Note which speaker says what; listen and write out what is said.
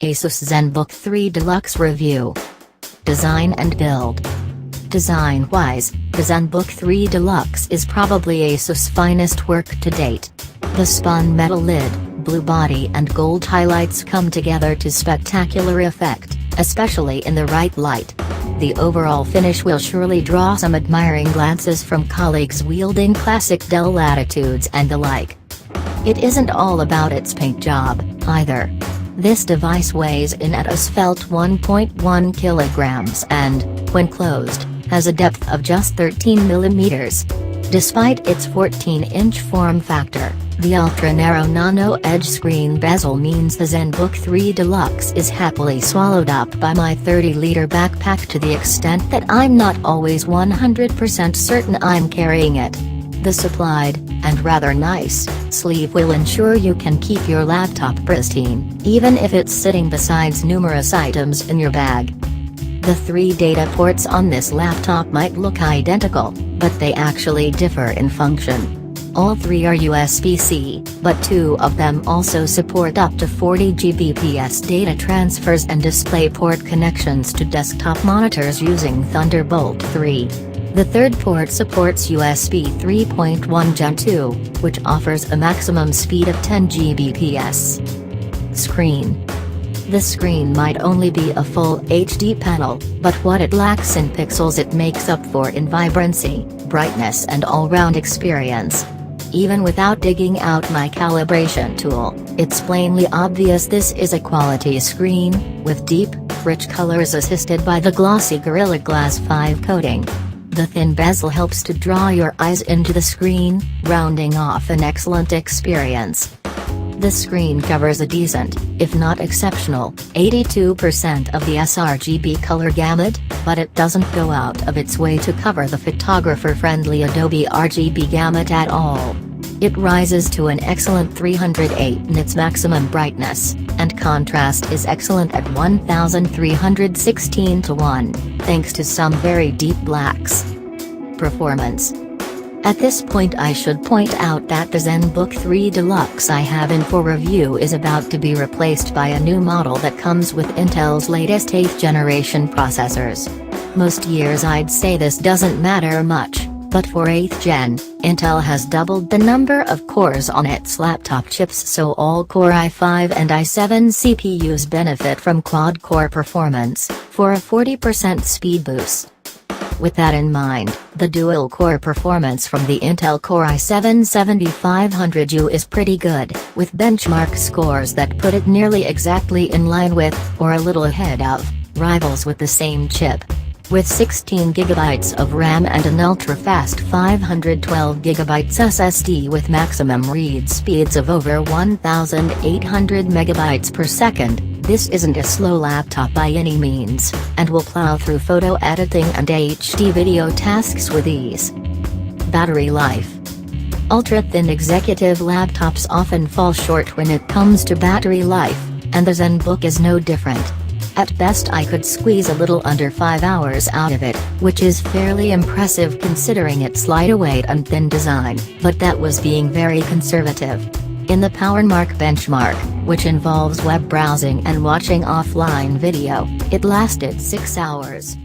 Speaker 1: Asus Zenbook 3 Deluxe Review. Design and build. Design-wise, the Zenbook 3 Deluxe is probably Asus' finest work to date. The spun metal lid, blue body and gold highlights come together to spectacular effect, especially in the right light. The overall finish will surely draw some admiring glances from colleagues wielding classic Dell Latitudes and the like. It isn't all about its paint job, either. This device weighs in at a svelte 1.1 kilograms and, when closed, has a depth of just 13 mm. Despite its 14-inch form factor, the ultra-narrow nano-edge screen bezel means the Zenbook 3 Deluxe is happily swallowed up by my 30-liter backpack to the extent that I'm not always 100% certain I'm carrying it. The supplied, and rather nice, sleeve will ensure you can keep your laptop pristine, even if it's sitting beside numerous items in your bag. The 3 data ports on this laptop might look identical, but they actually differ in function. All 3 are USB-C, but 2 of them also support up to 40 Gbps data transfers and DisplayPort connections to desktop monitors using Thunderbolt 3. The third port supports USB 3.1 Gen 2, which offers a maximum speed of 10 Gbps. Screen. The screen might only be a full HD panel, but what it lacks in pixels it makes up for in vibrancy, brightness and all-round experience. Even without digging out my calibration tool, it's plainly obvious this is a quality screen, with deep, rich colors assisted by the glossy Gorilla Glass 5 coating. The thin bezel helps to draw your eyes into the screen, rounding off an excellent experience. The screen covers a decent, if not exceptional, 82% of the sRGB color gamut, but it doesn't go out of its way to cover the photographer-friendly Adobe RGB gamut at all. It rises to an excellent 308 nits maximum brightness, and contrast is excellent at 1316:1, thanks to some very deep blacks. Performance. At this point I should point out that the Zenbook 3 Deluxe I have in for review is about to be replaced by a new model that comes with Intel's latest 8th generation processors. Most years I'd say this doesn't matter much, but for 8th gen, Intel has doubled the number of cores on its laptop chips, so all Core i5 and i7 CPUs benefit from quad-core performance, for a 40% speed boost. With that in mind, the dual-core performance from the Intel Core i7-7500U is pretty good, with benchmark scores that put it nearly exactly in line with, or a little ahead of, rivals with the same chip. With 16 GB of RAM and an ultra-fast 512GB SSD with maximum read speeds of over 1,800 MB per second, this isn't a slow laptop by any means, and will plow through photo editing and HD video tasks with ease. Battery life. Ultra-thin executive laptops often fall short when it comes to battery life, and the Zenbook is no different. At best I could squeeze a little under 5 hours out of it, which is fairly impressive considering its lightweight and thin design, but that was being very conservative. In the PowerMark benchmark, which involves web browsing and watching offline video, it lasted 6 hours.